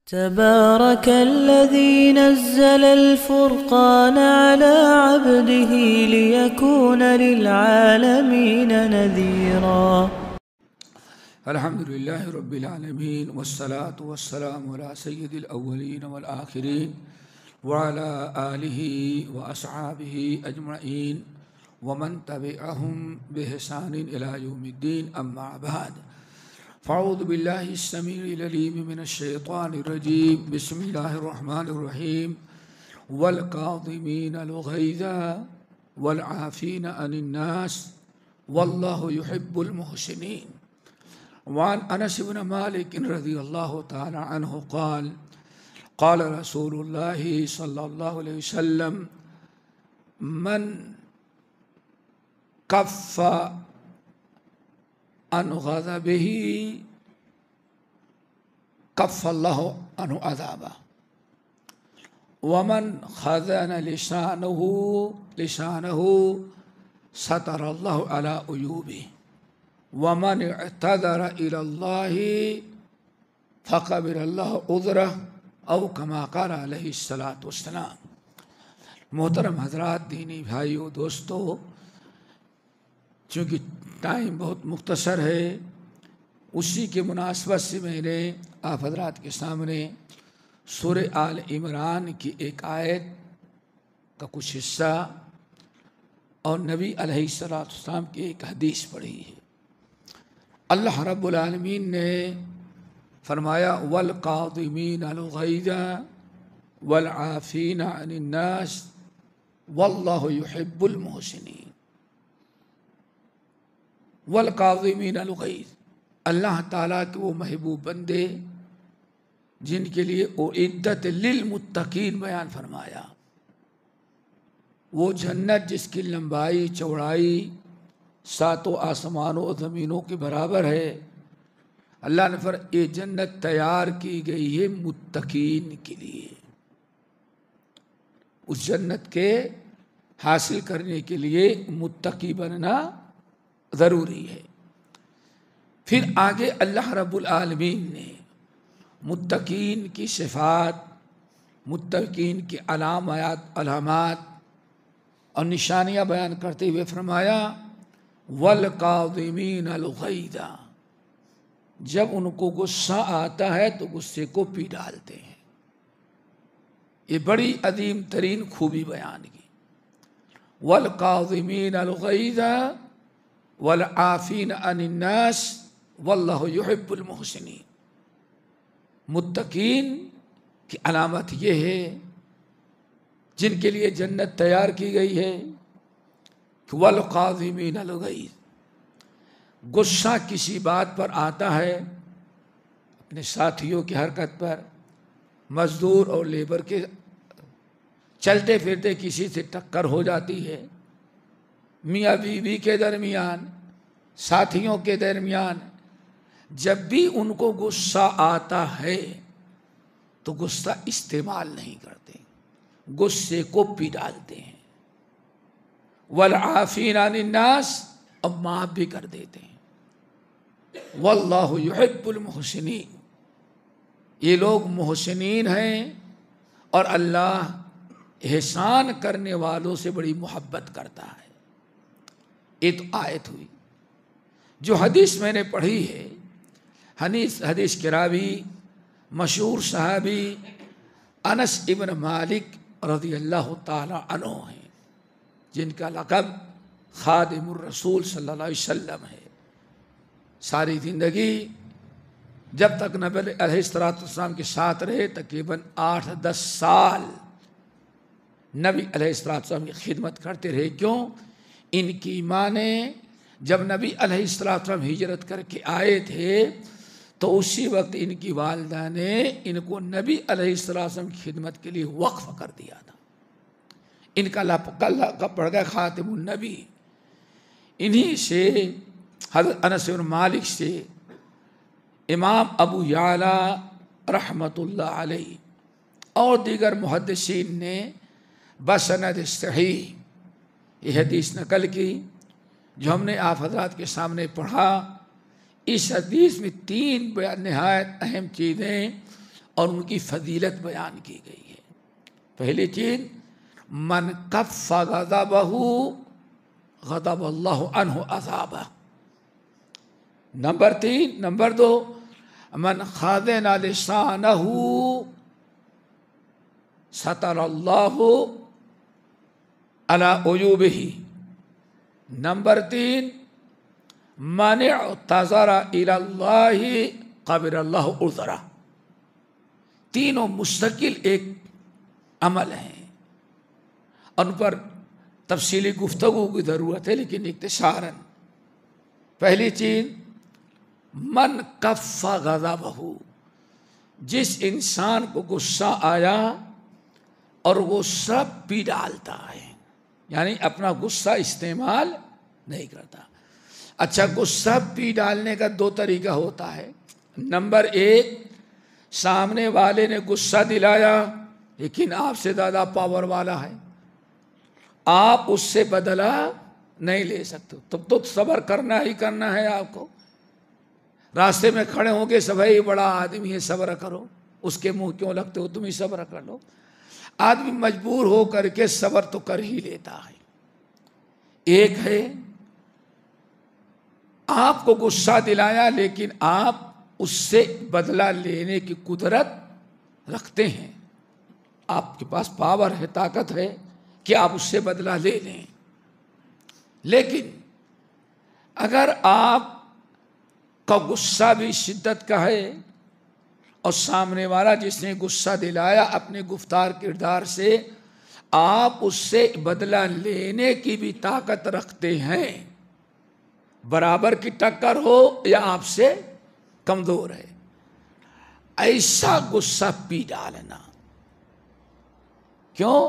تبارك الذي نزل الفرقان على عبده ليكون للعالمين نذيرا. الحمد لله رب العالمين والصلاة والسلام على سيد الأولين والآخرين وعلى آله وأصحابه أجمعين ومن تبعهم بإحسان إلى يوم الدين. أما بعد، فأعوذ بالله السميع العليم من الشيطان الرجيم. بسم الله الرحمن الرحيم. والكاظمين الغيظ والعافين عن الناس والله يحب المحسنين. وعن أنس بن مالك رضي الله تعالى عنه قال قال رسول الله صلى الله عليه وسلم: من كف عن غضبه كف الله عنه عذابه، ومن خزن لسانه ستر الله على عيوبه، ومن اعتذر إلى الله فقبل الله عذره، او کما قال علیہ الصلوۃ والسلام. محترم حضرات، دینی بھائیو، دوستو، چونکہ ٹائم بہت مختصر ہے، اسی کے مناسبت سے میں نے آپ حضرات کے سامنے سورہ آل عمران کی ایک آیت کا کچھ حصہ اور نبی علیہ الصلوۃ والسلام کی ایک حدیث پڑھی ہے. اللہ رب العالمین نے فرمایا: والکاظمین الغیظ والعافین عن الناس واللہ یحب المحسنین. والکاظمین الغیظ، اللہ تعالیٰ کے وہ محبوب بندے جن کے لیے اعدت للمتقین بیان فرمایا. وہ جنت جس کی لمبائی چوڑائی 7 آسمانوں اور زمینوں کے برابر ہے، اللہ نے یہ جنت تیار کی گئی ہے متقین کے لیے. اس جنت کے حاصل کرنے کے لیے متقی بننا ضروری ہے. پھر آگے اللہ رب العالمین نے متقین کی صفات، متقین کی علامات اور نشانیاں بیان کرتے ہوئے فرمایا: والکاظمین الغیظ، جب ان کو غصہ آتا ہے تو غصے کو پی ڈالتے ہیں. یہ بڑی عظیم ترین خوبی بیان کی. والکاظمین الغیظ والعافین عن الناس واللہ یحب المحسنین. متقین کی علامت یہ ہے جن کے لیے جنت تیار کی گئی ہے کہ والکاظمین الغیظ، غصہ کسی بات پر آتا ہے، اپنے ساتھیوں کی حرکت پر، مزدور اور لیبر کے چلتے پھرتے کسی سے ٹکر ہو جاتی ہے، میاں بیوی کے درمیان، ساتھیوں کے درمیان، جب بھی ان کو غصہ آتا ہے تو غصہ استعمال نہیں کرتے، غصے کو پی ڈالتے ہیں. والعافین عن الناس، اب معاف بھی کر دیتے ہیں. واللہ یحب المحسنین، یہ لوگ محسنین ہیں اور اللہ احسان کرنے والوں سے بڑی محبت کرتا ہے. یہ تو آیت ہوئی. جو حدیث میں نے پڑھی ہے، حدیث کے راوی مشہور صحابی انس ابن مالک رضی اللہ تعالی عنہ ہیں، جن کا لقب خادم الرسول صلی اللہ علیہ وسلم ہے. ساری زندگی جب تک نبی علیہ السلام کے ساتھ رہے، تقریباً 8-10 سال نبی علیہ السلام کی خدمت کرتے رہے. کیوں؟ ان کی ماں نے جب نبی علیہ السلام ہجرت کر کے آئے تھے تو اسی وقت ان کی والدہ نے ان کو نبی علیہ السلام کی خدمت کے لیے وقف کر دیا تھا. ان کا لقب پڑ گیا خاتم النبی. انہی سے حضرت انس بن مالک سے امام ابو یعلا رحمۃ اللہ علیہ اور دیگر محدثین نے بسند صحیح یہ حدیث نقل کی جو ہم نے آپ حضرات کے سامنے پڑھا. اس حدیث میں 3 نہایت اہم چیزیں اور ان کی فضیلت بیان کی گئی ہے۔ پہلی چیز من کف غضبہ غضب اللہ عنہ عذابہ۔ نمبر 3، نمبر 2 من خاضن لسانہ ستر اللہ علی عیوبہ۔ نمبر 3 من اعتذر الی اللہ قبل اللہ عذرہ۔ تینوں مستقل ایک عمل ہیں اور ان پر تفصیلی گفتگو کی ضرورت ہے، لیکن اختصاراً پہلی چیز من کف غضبہ، جس انسان کو غصہ آیا اور وہ سب پی ڈالتا ہے، یعنی اپنا غصہ استعمال نہیں کرتا۔ اچھا، غصہ پی ڈالنے کا 2 طریقہ ہوتا ہے۔ نمبر 1، سامنے والے نے غصہ دلایا لیکن آپ سے زیادہ پاور والا ہے، آپ اس سے بدلہ نہیں لے سکتے، تب تو صبر کرنا ہی کرنا ہے آپ کو۔ راستے میں کھڑے ہوں گے، سبھی بڑا آدمی ہے صبر کرو، اس کے منہ کیوں لگتے ہو، تم ہی صبر کر لو۔ آدمی مجبور ہو کر کے صبر تو کر ہی لیتا ہے۔ ایک ہے آپ کو غصہ دلایا لیکن آپ اس سے بدلہ لینے کی قدرت رکھتے ہیں، آپ کے پاس پاور ہے، طاقت ہے کہ آپ اس سے بدلہ لے لیں۔ لیکن اگر آپ کا غصہ بھی شدت کا ہے اور سامنے والا جس نے غصہ دلایا اپنے گفتار کردار سے آپ اس سے بدلہ لینے کی بھی طاقت رکھتے ہیں، برابر کی ٹکر ہو یا آپ سے کمزور ہے، ایسا غصہ پی ڈالنا، کیوں؟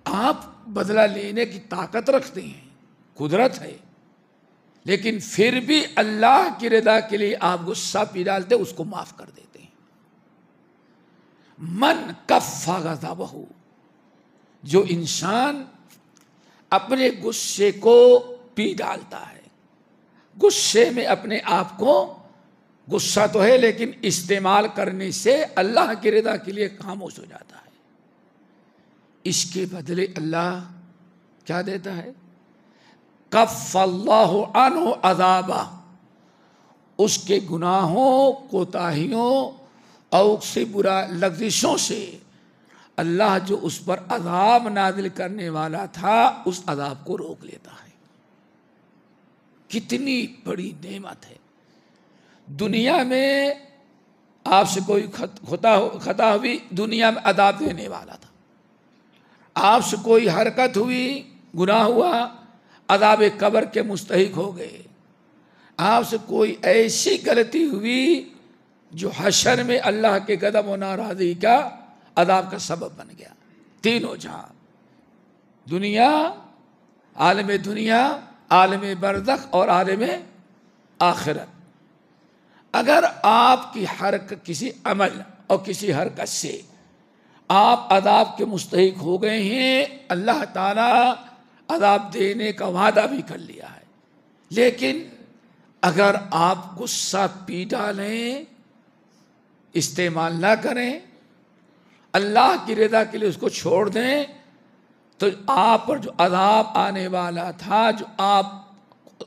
آپ بدلہ لینے کی طاقت رکھتے ہیں، قدرت ہے، لیکن پھر بھی اللہ کی رضا کے لیے آپ غصہ پی ڈالتے، اس کو معاف کر دیتے ہیں۔ من کف غضبہ، جو انسان اپنے غصے کو پی ڈالتا ہے، غصے میں اپنے آپ کو، غصہ تو ہے لیکن استعمال کرنے سے اللہ کی رضا کے لیے خاموش ہو جاتا ہے، اس کے بدلے اللہ کیا دیتا ہے؟ کف اللہ عنہ عذابہ، اس کے گناہوں، کوتاہیوں اور اس سے برا لغزشوں سے اللہ جو اس پر عذاب نازل کرنے والا تھا اس عذاب کو روک لیتا ہے۔ کتنی بڑی نعمت ہے۔ دنیا میں آپ سے کوئی خطا ہوئی، دنیا میں عذاب دینے والا تھا، آپ سے کوئی حرکت ہوئی، گناہ ہوا، عذاب قبر کے مستحق ہو گئے، آپ سے کوئی ایسی غلطی ہوئی جو حشر میں اللہ کے غضب و ناراضی کا عذاب کا سبب بن گیا۔ تینوں جہاں، دنیا، عالم دنیا، عالم برزخ اور عالم آخرت، اگر آپ کی کسی عمل اور کسی حرکت سے آپ عذاب کے مستحق ہو گئے ہیں، اللہ تعالیٰ عذاب دینے کا وعدہ بھی کر لیا ہے، لیکن اگر آپ غصہ پی ڈالیں، استعمال نہ کریں، اللہ کی رضا کے لیے اس کو چھوڑ دیں، تو آپ پر جو عذاب آنے والا تھا، جو آپ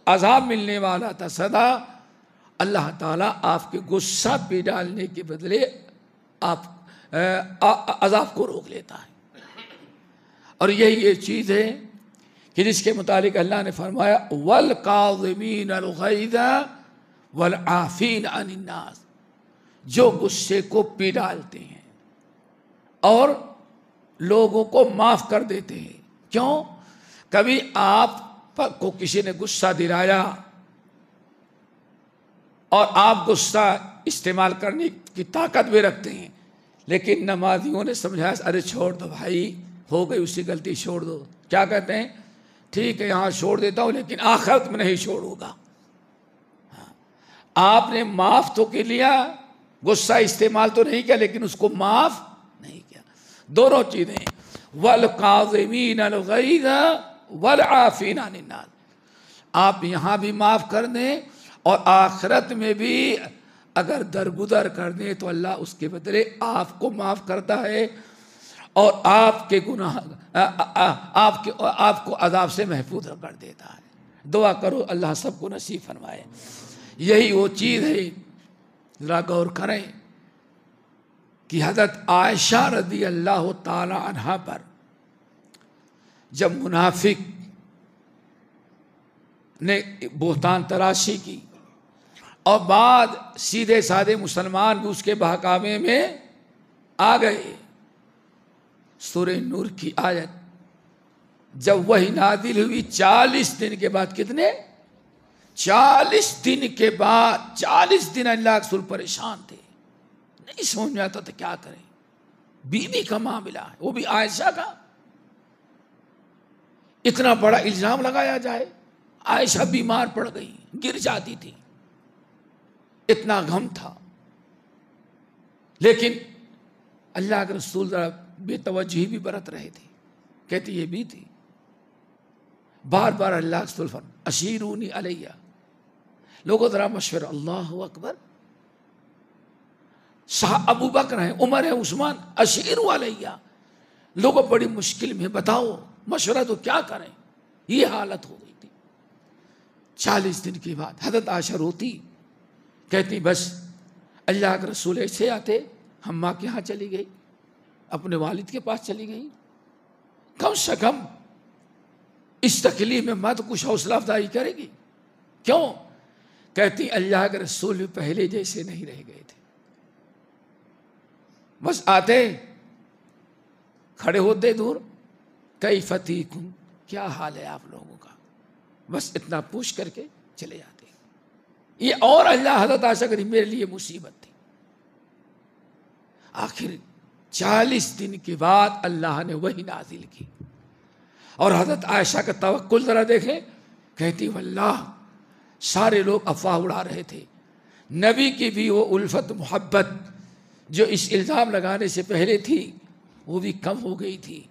عذاب ملنے والا تھا سدا، اللہ تعالیٰ آپ کے غصہ پی ڈالنے کے بدلے آپ عذاب کو روک لیتا ہے۔ اور یہی یہ چیز ہے کہ جس کے متعلق اللہ نے فرمایا وَالْقَاظِمِينَ الْغَيْظَ وَالْعَافِينَ عَنِ النَّاسِ، جو غصے کو پی ڈالتے ہیں اور لوگوں کو معاف کر دیتے ہیں۔ کیوں؟ کبھی آپ کو کسی نے غصہ دلایا اور آپ غصہ استعمال کرنے کی طاقت بھی رکھتے ہیں، لیکن نمازیوں نے سمجھایا ارے چھوڑ دو بھائی، ہو گئی اسی غلطی، چھوڑ دو۔ کیا کہتے ہیں؟ ٹھیک ہے یہاں چھوڑ دیتا ہوں لیکن آخرت میں نہیں چھوڑوں گا۔ آپ نے معاف تو کر لیا، غصہ استعمال تو نہیں کیا، لیکن اس کو معاف نہیں کیا۔ دونوں چیزیں، وَالْقَاظِمِينَ الْغَيْظَ وَالْعَافِينَ عَنِ النَّاسِ، آپ یہاں بھی معاف کر دیں اور آخرت میں بھی اگر درگزر کر دیں تو اللہ اس کے بدلے آپ کو معاف کرتا ہے اور آپ کے گناہ آپ کو عذاب سے محفوظ کر دیتا ہے. دعا کرو اللہ سب کو نصیب فرمائے. یہی وہ چیز ہے، ذرا غور کریں کہ حضرت عائشہ رضی اللہ تعالی عنہا پر جب منافق نے بہتان تراشی کی اور بعد سیدھے سادے مسلمان بھی اس کے بہکاوے میں آ گئے، سورہ نور کی آیت جب وہی نازل ہوئی 40 دن کے بعد، کتنے 40 دن کے بعد، 40 دن اللہ کے رسول پریشان تھے، نہیں سمجھ میں آتا تھا کیا کریں. بیوی کا معاملہ ہے، وہ بھی عائشہ کا، اتنا بڑا الزام لگایا جائے. عائشہ بیمار پڑ گئی، گر جاتی تھی، اتنا غم تھا. لیکن اللہ کے رسول ذرا بے توجہی بھی برت رہے تھے. کہتی یہ بھی تھی، بار بار اللہ کے رسول فرمایا اشیرونی علیہ، لوگوں ذرا مشورہ. اللہ اکبر، صاحب ابو بکر ہیں، عمر ہے، عثمان، اشیرو علیہ، لوگوں بڑی مشکل میں، بتاؤ مشورہ تو کیا کریں. یہ حالت ہو گئی تھی. 40 دن کے بعد حضرت عائشہ روتی، کہتی بس اللہ کے رسول ایسے آتے، ہم ماں کے ہاں چلی گئی، اپنے والد کے پاس چلی گئی، کم سے کم اس تکلیف میں مت کچھ حوصلہ افزائی کرے گی. کیوں؟ کہتی اللہ کے رسول بھی پہلے جیسے نہیں رہ گئے تھے. بس آتے، کھڑے ہوتے دور، کیف تیکم، کیا حال ہے آپ لوگوں کا، بس اتنا پوچھ کر کے چلے جاتے. یہ اور اللہ حضرت عائشہ کری میرے لیے مصیبت تھی. آخر 40 دن کے بعد اللہ نے وہی نازل کی اور حضرت عائشہ کا توکل ذرا دیکھیں. کہتی واللہ سارے لوگ افواہ اڑا رہے تھے، نبی کی بھی وہ الفت محبت جو اس الزام لگانے سے پہلے تھی وہ بھی کم ہو گئی تھی.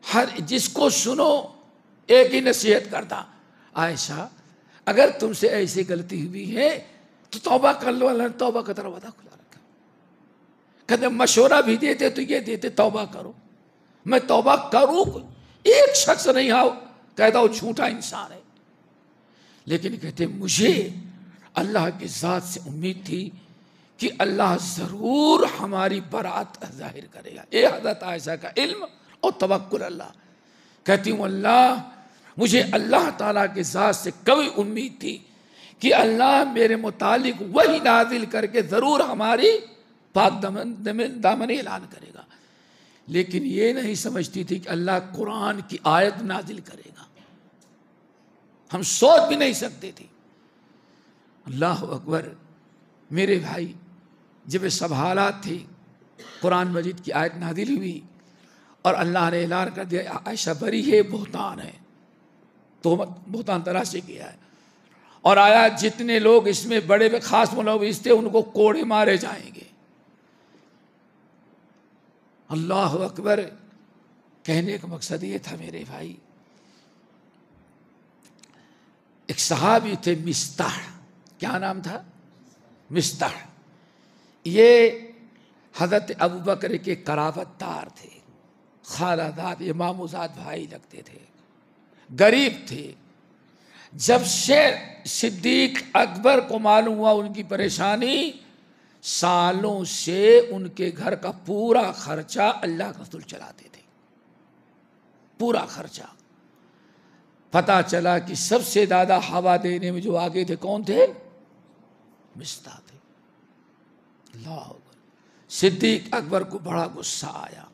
ہر جس کو سنو ایک ہی نصیحت کرتا، عائشہ اگر تم سے ایسی غلطی ہوئی ہے تو توبہ کر لو، اللہ نے توبہ کا دروازہ کھلا رکھا. کہتے مشورہ بھی دیتے تو یہ دیتے توبہ کرو. میں توبہ کروں، ایک شخص نہیں آؤ کہتا وہ جھوٹا انسان ہے. لیکن کہتے مجھے اللہ کی ذات سے امید تھی کہ اللہ ضرور ہماری برات ظاہر کرے گا. یہ حضرت عائشہ کا علم اور توکل اللہ. کہتی ہوں اللہ، مجھے اللہ تعالیٰ کی ذات سے کبھی امید تھی کہ اللہ میرے متعلق وہی نازل کر کے ضرور ہماری پاک دامنی اعلان کرے گا. لیکن یہ نہیں سمجھتی تھی کہ اللہ قرآن کی آیت نازل کرے گا. ہم سوچ بھی نہیں سکتے تھے. اللہ اکبر. میرے بھائی جب یہ سب حالات تھے، قرآن مجید کی آیت نازل ہوئی اور اللہ نے اعلان کر دیا عائشہ بری ہے، بہتان ہے، تہمت بہتان تراشی کیا ہے. اور آیا جتنے لوگ اس میں بڑے خاص ملوث تھے ان کو کوڑے مارے جائیں گے. اللہ اکبر. کہنے کا مقصد یہ تھا میرے بھائی، ایک صحابی تھے مستح، کیا نام تھا؟ مستح. یہ حضرت ابو بکر کے قرابت دار تھے، خالہ زاد امام زاد بھائی لگتے تھے، غریب تھے. جب سے صدیق اکبر کو معلوم ہوا ان کی پریشانی، سالوں سے ان کے گھر کا پورا خرچہ اللہ کا رسول چلاتے تھے، پورا خرچہ. پتہ چلا کہ سب سے زیادہ ہوا دینے میں جو آگے تھے کون تھے؟ مستح تھے. اللہ اکبر. صدیق اکبر کو بڑا غصہ آیا،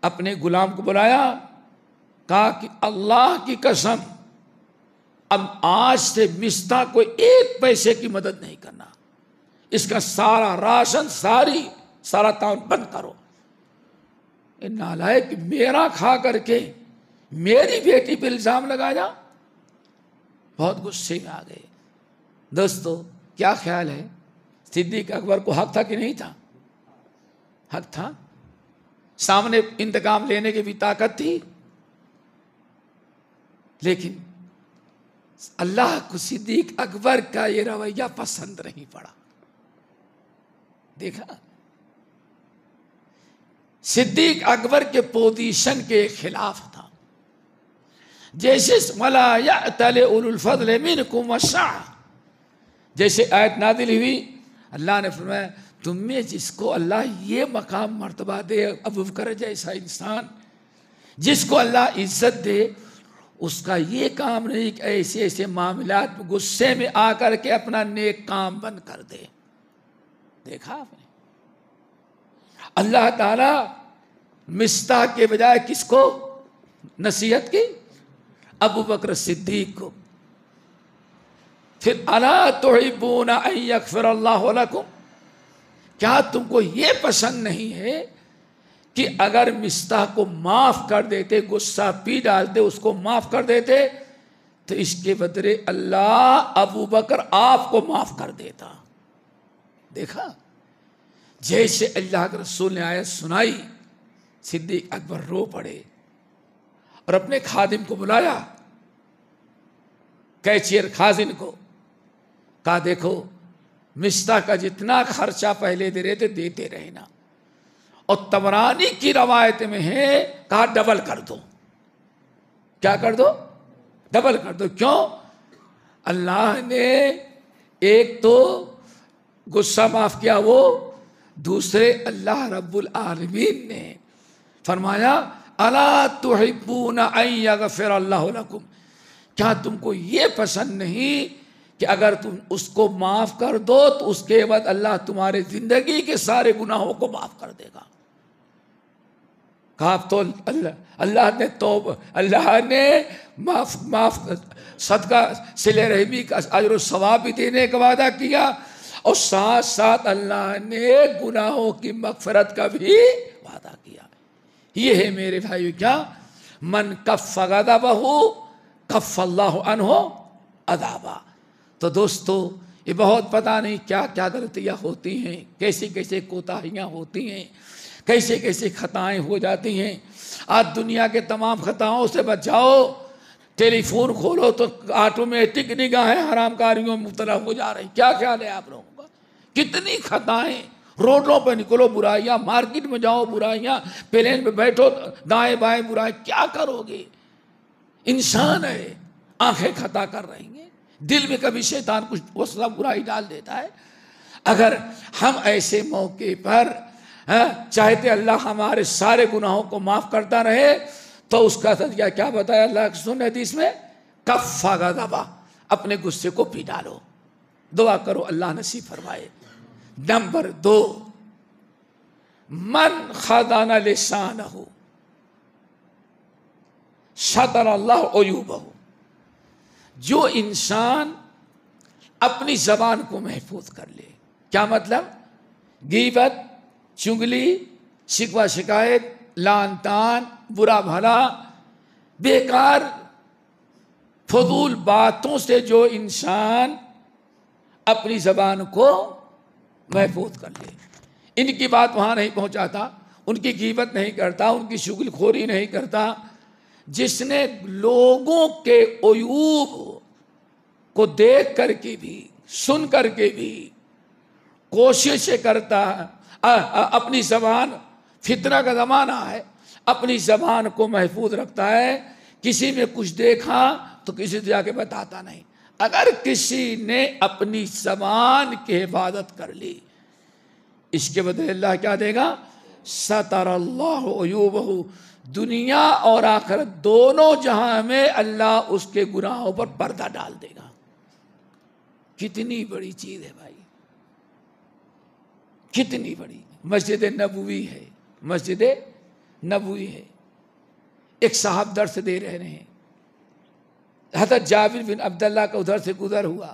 اپنے غلام کو بلایا، کہا کہ اللہ کی قسم اب آج سے مستح کو ایک پیسے کی مدد نہیں کرنا، اس کا سارا راشن سارا تعاون بند کرو. نالائق میرا کھا کر کے میری بیٹی پہ الزام لگایا. بہت غصے میں آ گئے. دوستو کیا خیال ہے، صدیق اکبر کو حق تھا کہ نہیں تھا؟ حق تھا. سامنے انتقام لینے کی بھی طاقت تھی. لیکن اللہ کو صدیق اکبر کا یہ رویہ پسند نہیں پڑا. دیکھا صدیق اکبر کے پوزیشن کے خلاف تھا. جیسے وَلَا يَأْتَلِ أُولُو الْفَضْلِ مِنْكُمْ وَالسَّعَةِ، جیسے آیت نازل ہوئی اللہ نے فرمایا تم میں جس کو اللہ یہ مقام مرتبہ دے، ابو بکر جیسا انسان جس کو اللہ عزت دے، اس کا یہ کام نہیں کہ ایسے ایسے معاملات میں غصے میں آ کر کے اپنا نیک کام بند کر دے. دیکھا آپ نے اللہ تعالی مصطح کے بجائے کس کو نصیحت کی؟ ابو بکر صدیق کو. پھر الا تحبون ان یغفر اللہ لکم، کیا تم کو یہ پسند نہیں ہے کہ اگر مصطح کو معاف کر دیتے، غصہ پی ڈالتے، اس کو معاف کر دیتے تو اس کے بدلے اللہ ابو بکر آپ کو معاف کر دیتا. دیکھا جیسے اللہ کے رسول نے آیت سنائی صدیق اکبر رو پڑے اور اپنے خادم کو بلایا، کیچیر خازن کو، کہا دیکھو مصطح کا جتنا خرچہ پہلے دے رہے تھے دیتے رہنا، اور طبرانی کی روایت میں ہے کہا ڈبل کر دو. کیا کر دو؟ ڈبل کر دو. کیوں؟ اللہ نے ایک تو غصہ معاف کیا، وہ دوسرے اللہ رب العالمین نے فرمایا الا تحبون ان یغفر اللہ لکم، کیا تم کو یہ پسند نہیں کہ اگر تم اس کو معاف کر دو تو اس کے بعد اللہ تمہارے زندگی کے سارے گناہوں کو معاف کر دے گا. کہا تو اللہ نے توبہ، اللہ نے معاف صدقہ صلہ رحمی کا اجر و ثواب بھی دینے کا وعدہ کیا، اور ساتھ ساتھ اللہ نے گناہوں کی مغفرت کا بھی وعدہ کیا. یہ ہے میرے بھائیو کیا؟ من کف غضبہ کف اللہ عنہ عذابہ. تو دوستو یہ بہت پتہ نہیں کیا کیا غلطیاں ہوتی ہیں، کیسے کیسے کوتاہیاں ہوتی ہیں، کیسے کیسے خطائیں ہو جاتی ہیں. آج دنیا کے تمام خطاؤں سے بچاؤ، ٹیلی فون کھولو تو آٹومیٹک نگاہیں حرام کاریوں میں مبتلا ہو جا رہی. کیا خیال ہے آپ لوگوں کا؟ کتنی خطائیں، روڈوں پہ نکلو برائیاں، مارکیٹ میں جاؤ برائیاں، پلین میں بیٹھو دائیں بائیں برائی. کیا کرو گے؟ انسان ہے، آنکھیں خطا کر رہی ہیں، دل میں کبھی شیطان کچھ وسوسہ برائی ڈال دیتا ہے. اگر ہم ایسے موقع پر چاہتے اللہ ہمارے سارے گناہوں کو معاف کرتا رہے تو اس کا تجزیہ کیا بتایا اللہ کی سنت حدیث میں؟ کف غضبہ، اپنے غصے کو پی ڈالو. دعا کرو اللہ نصیب فرمائے. نمبر 2، من خضع لسانہ ستر اللہ عیوبہ، جو انسان اپنی زبان کو محفوظ کر لے. کیا مطلب؟ غیبت، چگلی، شکوہ شکایت، لعن طعن، برا بھلا، بیکار فضول باتوں سے جو انسان اپنی زبان کو محفوظ کر لے، ان کی بات وہاں نہیں پہنچاتا، ان کی غیبت نہیں کرتا، ان کی شغل خوری نہیں کرتا. جس نے لوگوں کے عیوب کو دیکھ کر کے بھی سن کر کے بھی کوشش کرتا، اپنی زبان، فتنہ کا زمانہ ہے، اپنی زبان کو محفوظ رکھتا ہے. کسی میں کچھ دیکھا تو کسی سے جا کے بتاتا نہیں. اگر کسی نے اپنی زبان کی حفاظت کر لی، اس کے بدلے اللہ کیا دے گا؟ ستر اللہ عیوبہ، دنیا اور آخرت دونوں جہاں میں اللہ اس کے گناہوں پر پردہ ڈال دے گا. کتنی بڑی چیز ہے بھائی، کتنی بڑی. مسجد نبوی ہے، مسجد نبوی ہے. ایک صاحب درس دے رہے ہیں، حضرت جابر بن عبداللہ کا ادھر سے گزر ہوا،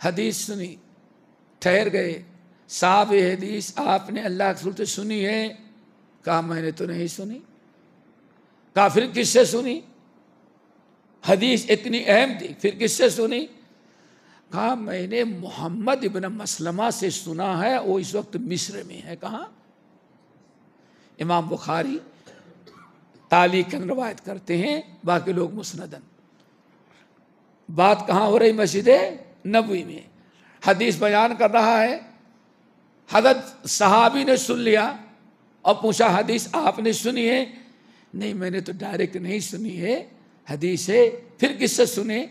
حدیث سنی، ٹھہر گئے. صاحب یہ حدیث آپ نے اللہ کے رسول سے سنی ہے؟ کہا میں نے تو نہیں سنی. کہا پھر کس سے سنی؟ حدیث اتنی اہم تھی، پھر کس سے سنی؟ کہا میں نے محمد ابن مسلمہ سے سنا ہے، وہ اس وقت مصر میں ہے. کہاں؟ امام بخاری تعلیقاً روایت کرتے ہیں، باقی لوگ مسنداً. بات کہاں ہو رہی؟ مسجد نبوی میں حدیث بیان کر رہا ہے. حضرت صحابی نے سن لیا اور پوچھا حدیث آپ نے سنی ہے؟ نہیں میں نے تو ڈائریکٹ نہیں سنی ہے حدیث ہے. پھر کس سے سنے؟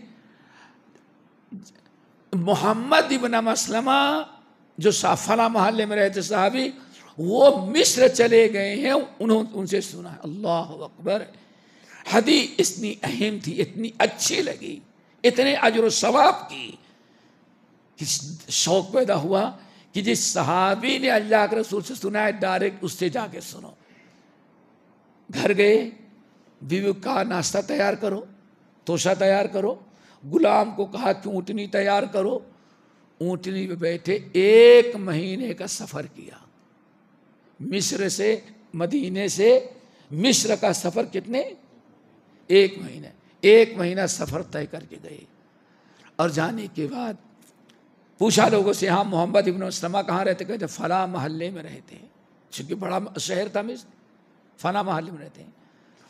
محمد ابن مسلمہ جو فلاں محلے میں رہتے صحابی، وہ مصر چلے گئے ہیں، انہوں ان سے سنا ہے. اللہ اکبر. حدیث اتنی اہم تھی، اتنی اچھی لگی، اتنے اجر و ثواب کی کہ شوق پیدا ہوا کہ جس صحابی نے اللہ کے رسول سے سنا ہے ڈائریکٹ اس سے جا کے سنو. گھر گئے، بیوی کا ناشتہ تیار کرو، توشہ تیار کرو. غلام کو کہا کہ اونٹنی تیار کرو. اونٹنی پہ بیٹھے 1 مہینے کا سفر کیا. مصر سے، مدینے سے مصر کا سفر کتنے؟ 1 مہینہ. 1 مہینہ سفر طے کر کے گئے. اور جانے کے بعد پوچھا لوگوں سے، ہاں محمد ابن مسلمہ کہاں رہتے؟ کہتے فلاں محلے میں رہتے ہیں. چونکہ بڑا شہر تھا مصر، فلاں محلے میں رہتے ہیں.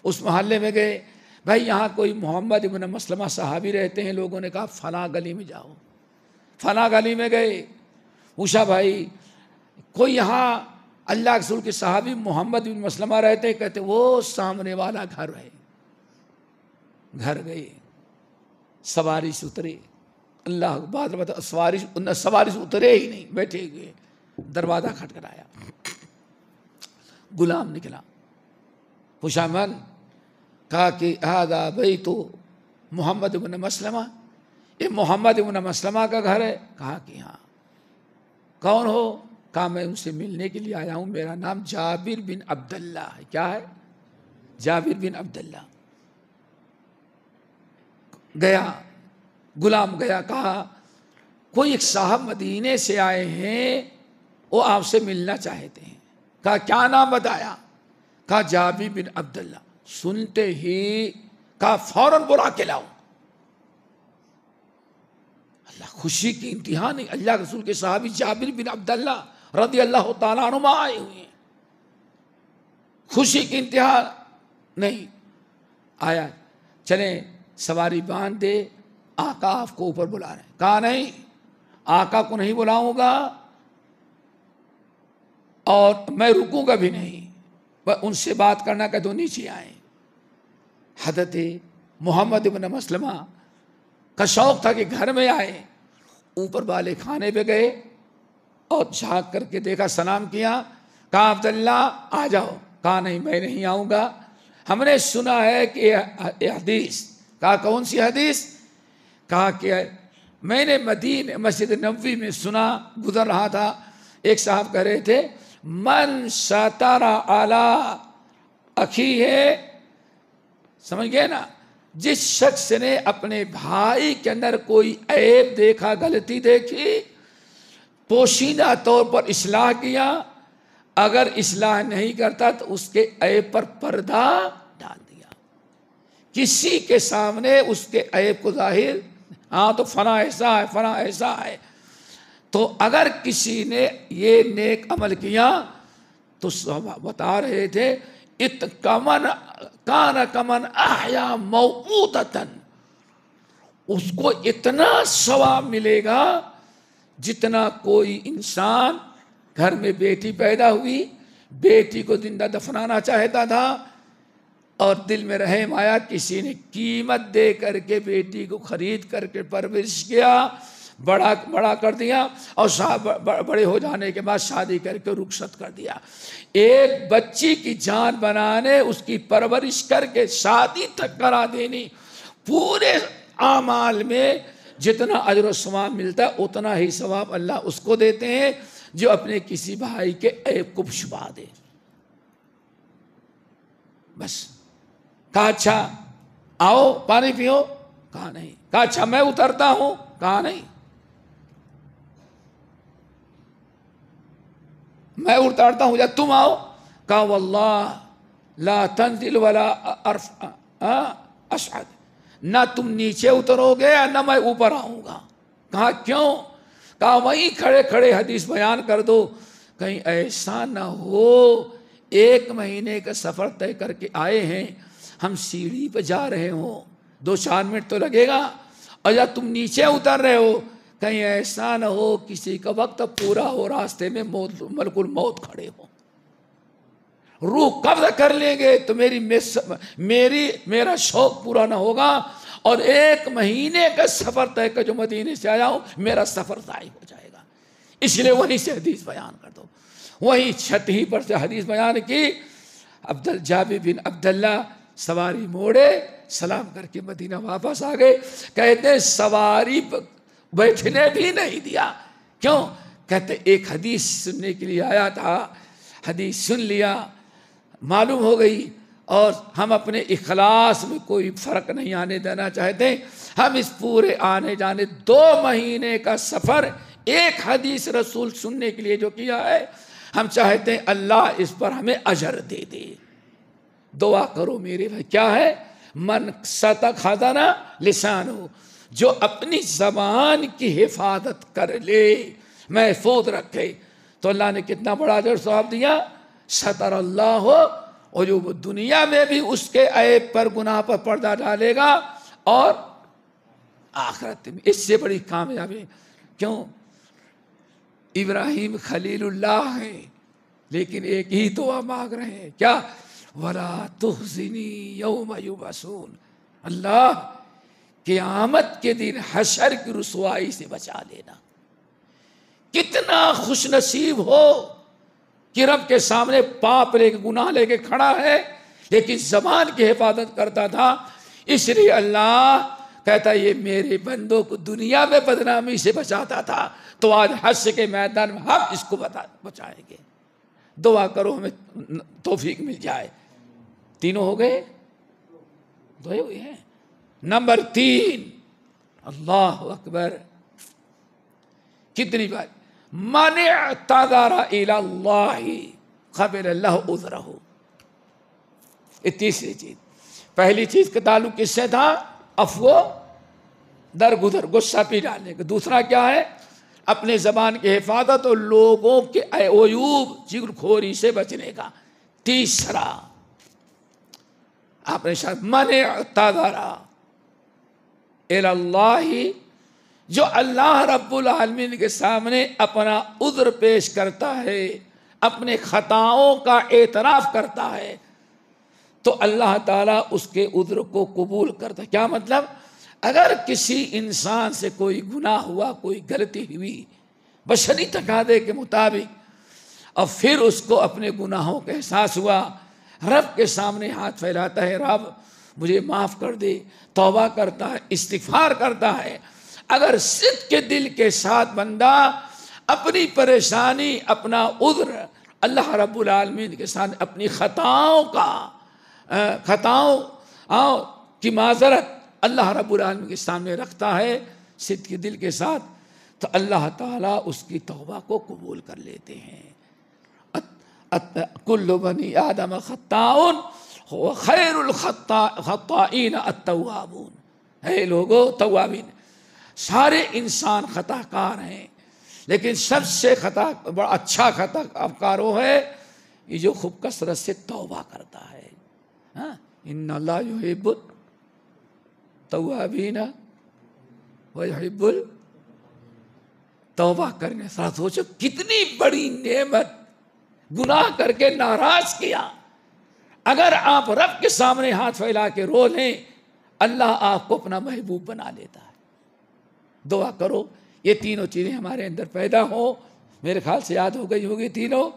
اس محلے میں گئے، بھائی یہاں کوئی محمد ابن مسلمہ صحابی رہتے ہیں؟ لوگوں نے کہا فلاں گلی میں جاؤ. فلاں گلی میں گئے، پوچھا بھائی کوئی یہاں اللہ کے رسول کے صحابی محمد بن مسلمہ رہتے ہیں؟ کہتے وہ سامنے والا گھر ہے. گھر گئے، سواری سے اترے. اللہ بعد سواری سے اترے ہی نہیں، بیٹھے ہوئے. دروازہ کھٹکھٹایا، غلام نکلا. پوچھا من؟ کہا کہ ہذا بیت محمد بن مسلمہ، یہ محمد بن مسلمہ کا گھر ہے. کہا کہ ہاں. کون ہو؟ کہا میں ان سے ملنے کے لیے آیا ہوں، میرا نام جابر بن عبداللہ ہے. کیا ہے؟ جابر بن عبداللہ. گیا، غلام گیا، کہا کوئی ایک صاحب مدینے سے آئے ہیں، وہ آپ سے ملنا چاہتے ہیں. کہا کیا نام بتایا؟ کہا جابر بن عبداللہ. سنتے ہی کہا فوراً بلا کے لاؤ. اللہ خوشی کی انتہا نہیں. اللہ کے رسول کے صحابی جابر بن عبداللہ رضی اللہ تعالیٰ عنہ آئے ہوئے ہیں، خوشی کی انتہا نہیں. آیا، چلیں سواری باندھ دے، آقا آپ کو اوپر بلا رہے ہیں. کہا نہیں، آقا کو نہیں بلاؤں گا اور میں رکوں گا بھی نہیں، ان سے بات کرنا کہ تو نیچے آئیں. حضرت محمد بن مسلمہ کا شوق تھا کہ گھر میں آئے. اوپر والے کھانے پہ گئے اور جھانک کر کے دیکھا، سلام کیا. کہا عبداللہ آ جاؤ. کہا نہیں میں نہیں آؤں گا، ہم نے سنا ہے کہ یہ حدیث. کہا کون سی حدیث؟ کہا کہ میں نے مدینہ مسجد نبوی میں سنا، گزر رہا تھا، ایک صاحب کہہ رہے تھے من ستر علی اخی ہے، سمجھ گئے نا، جس شخص نے اپنے بھائی کے اندر کوئی عیب دیکھا، غلطی دیکھی، پوشیدہ طور پر اصلاح کیا، اگر اصلاح نہیں کرتا تو اس کے عیب پر پردہ ڈال دیا، کسی کے سامنے اس کے عیب کو ظاہر، ہاں تو فلاں ایسا ہے، فلاں ایسا ہے. تو اگر کسی نے یہ نیک عمل کیا تو بتا رہے تھے کان کمن احیا موعودۃ، اس کو اتنا ثواب ملے گا جتنا کوئی انسان گھر میں بیٹی پیدا ہوئی، بیٹی کو زندہ دفنانا چاہتا تھا اور دل میں رحم آیا، کسی نے قیمت دے کر کے بیٹی کو خرید کر کے پرورش کیا، بڑا کر دیا اور بڑے ہو جانے کے بعد شادی کر کے رخصت کر دیا. ایک بچی کی جان بنانے، اس کی پرورش کر کے شادی تک کرا دینی، پورے اعمال میں جتنا اجر و ثواب ملتا ہے اتنا ہی ثواب اللہ اس کو دیتے ہیں جو اپنے کسی بھائی کے عیب کو چھپا دے. بس. کہا اچھا آؤ پانی پیو. کہا نہیں. کہا اچھا میں اترتا ہوں. کہا نہیں میں اترتا ہوں یا تم آؤ. کہا واللہ لا تنزل ولا اصعد، نہ تم نیچے اترو گے نہ میں اوپر آؤں گا. کہا کیوں؟ کہا وہیں کھڑے کھڑے حدیث بیان کر دو، کہیں ایسا نہ ہو 1 مہینے کا سفر طے کر کے آئے ہیں، ہم سیڑھی پہ جا رہے ہوں، 2-4 منٹ تو لگے گا اور یا تم نیچے اتر رہے ہو کہیں ایسا نہ ہو کسی کا وقت پورا ہو راستے میں ملک الموت کھڑے ہو، روح قبض کر لیں گے تو میرا شوق پورا نہ ہوگا، اور 1 مہینے کا سفر طے کر جو مدینے سے آیا ہوں میرا سفر ضائع ہو جائے گا۔ اس لیے وہیں سے حدیث بیان کر دو، وہیں چھت ہی پر سے حدیث بیان کی۔ جابر بن عبداللہ سواری موڑے، سلام کر کے مدینہ واپس آ گئے۔ کہتے ہیں سواری بیٹھنے بھی نہیں دیا، کیوں؟ کہتے ایک حدیث سننے کے لیے آیا تھا، حدیث سن لیا، معلوم ہو گئی، اور ہم اپنے اخلاص میں کوئی فرق نہیں آنے دینا چاہتے۔ ہم اس پورے آنے جانے 2 مہینے کا سفر ایک حدیث رسول سننے کے لیے جو کیا ہے، ہم چاہتے ہیں اللہ اس پر ہمیں اجر دے دے۔ دعا کرو میرے بھائی، کیا ہے؟ من ستک خزانہ لسانو، جو اپنی زبان کی حفاظت کر لے، محفوظ رکھے، تو اللہ نے کتنا بڑا اجر ثواب دیا۔ ستر اللہ ہو، اور جو دنیا میں بھی اس کے عیب پر گناہ پر پردہ ڈالے گا، اور آخرت میں اس سے بڑی کامیابی۔ کیوں؟ ابراہیم خلیل اللہ ہیں، لیکن ایک ہی دعا مانگ رہے ہیں، کیا؟ وَلَا تُخْزِنِي يَوْمَ يُبْعَثُونَ، اللہ قیامت کے دن حشر کی رسوائی سے بچا لینا۔ کتنا خوش نصیب ہو کہ رب کے سامنے پاپ لے کے گناہ لے کے کھڑا ہے، لیکن زبان کی حفاظت کرتا تھا۔ اس لیے اللہ کہتا یہ میرے بندوں کو دنیا میں بدنامی سے بچاتا تھا، تو آج حشر کے میدان میں ہم اس کو بچائیں گے۔ دعا کرو ہمیں توفیق مل جائے۔ تینوں ہو گئے؟ 2 ہوئے ہیں۔ نمبر 3، اللہ اکبر، کتنی بات، من اعتذر الی اللہ قبل اللہ عذرہ۔ یہ تیسری چیز۔ پہلی چیز کا تعلق کس سے تھا؟ عفو، درگزر، غصہ پی ڈالنے کا۔ دوسرا کیا ہے؟ اپنے زبان کی حفاظت اور لوگوں کے عیوب، جگر خوری سے بچنے کا۔ تیسرا آپ نے شاید من اعتذر الی اللہ، جو اللہ رب العالمین کے سامنے اپنا عذر پیش کرتا ہے، اپنے خطاؤں کا اعتراف کرتا ہے، تو اللہ تعالیٰ اس کے عذر کو قبول کرتا ہے۔ کیا مطلب؟ اگر کسی انسان سے کوئی گناہ ہوا، کوئی غلطی ہوئی بشری تقاضے کے مطابق، اور پھر اس کو اپنے گناہوں کا احساس ہوا، رب کے سامنے ہاتھ پھیلاتا ہے، رب مجھے معاف کر دے، توبہ کرتا ہے، استغفار کرتا ہے۔ اگر صدق کے دل کے ساتھ بندہ اپنی پریشانی، اپنا عذر اللہ رب العالمین کے ساتھ، اپنی خطاؤں کی معذرت اللہ رب العالمین کے سامنے رکھتا ہے صدق کے دل کے ساتھ، تو اللہ تعالیٰ اس کی توبہ کو قبول کر لیتے ہیں۔ کل بنی آدم خطاء وخیر الخطائین التوابون۔ اے لوگو، توابین، سارے انسان خطا کار ہیں، لیکن سب سے بڑا اچھا خطا کار وہ ہے یہ جو خوب کثرت سے توبہ کرتا ہے۔ ان اللہ یحب التوابین ویحب توبہ کرنے۔ ساتھ سوچو کتنی بڑی نعمت، گناہ کر کے ناراض کیا، اگر آپ رب کے سامنے ہاتھ پھیلا کے رو لیں، اللہ آپ کو اپنا محبوب بنا لیتا ہے۔ دعا کرو یہ تینوں چیزیں ہمارے اندر پیدا ہوں۔ میرے خیال سے یاد ہو گئی ہوگی تینوں۔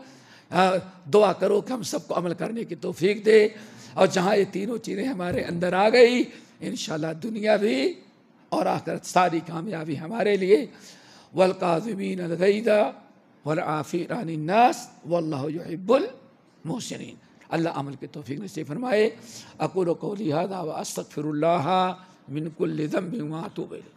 دعا کرو کہ ہم سب کو عمل کرنے کی توفیق دے، اور جہاں یہ تینوں چیزیں ہمارے اندر آ گئی، انشاءاللہ دنیا بھی اور آخرت ساری کامیابی ہمارے لیے۔ والکاظمین الغیظ والعافین عن الناس واللہ یحب المحسنین۔ اللہ عمل کی توفیق نصیب فرمائے۔ اقول قولی ھذا واستغفر اللہ من کل ذنب واتوب الیہ۔